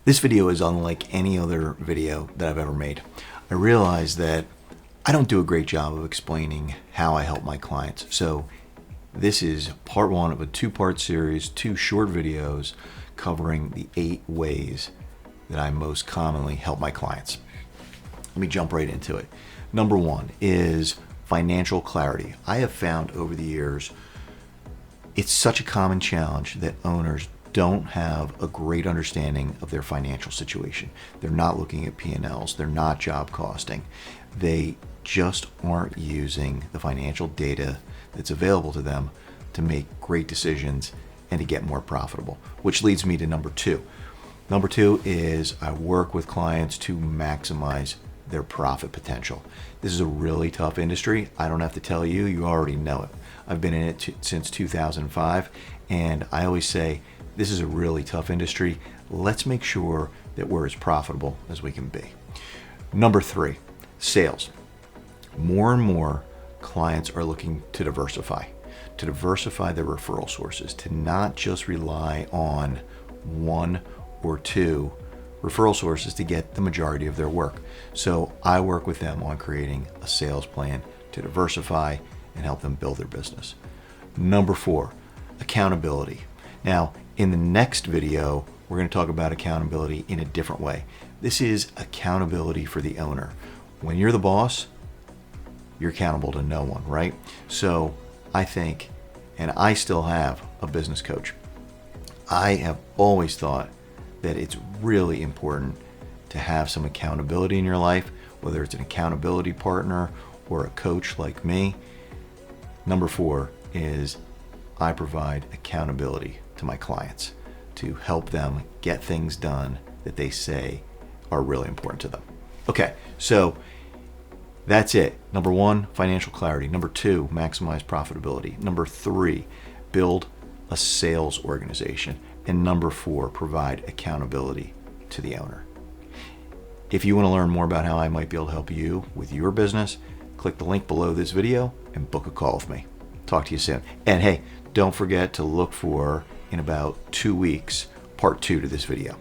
This video is unlike any other video that I've ever made. I realize that I don't do a great job of explaining how I help my clients. So this is part one of a two-part series, two short videos covering the 8 ways that I most commonly help my clients. Let me jump right into it. Number 1 is financial clarity. I have found over the years, it's such a common challenge that owners don't have a great understanding of their financial situation. They're not looking at P&Ls. They're not job costing. They just aren't using the financial data that's available to them to make great decisions and to get more profitable, which leads me to number 2. Number 2 is I work with clients to maximize their profit potential. This is a really tough industry. I don't have to tell you, you already know it. I've been in it since 2005, and I always say, this is a really tough industry. Let's make sure that we're as profitable as we can be. Number 3, sales. More and more clients are looking to diversify their referral sources, to not just rely on 1 or 2 referral sources to get the majority of their work. So I work with them on creating a sales plan to diversify and help them build their business. Number 4, accountability. Now, in the next video, we're going to talk about accountability in a different way. This is accountability for the owner. When you're the boss, you're accountable to no one, right? So I think, and I still have a business coach, I have always thought that it's really important to have some accountability in your life, whether it's an accountability partner or a coach like me. Number 4 is I provide accountability to my clients to help them get things done that they say are really important to them. Okay, so that's it. Number 1, financial clarity. Number 2, maximize profitability. Number 3, build a sales organization. And number 4, provide accountability to the owner. If you want to learn more about how I might be able to help you with your business, click the link below this video and book a call with me. Talk to you soon. And hey, don't forget to look for, in about 2 weeks, part 2 to this video.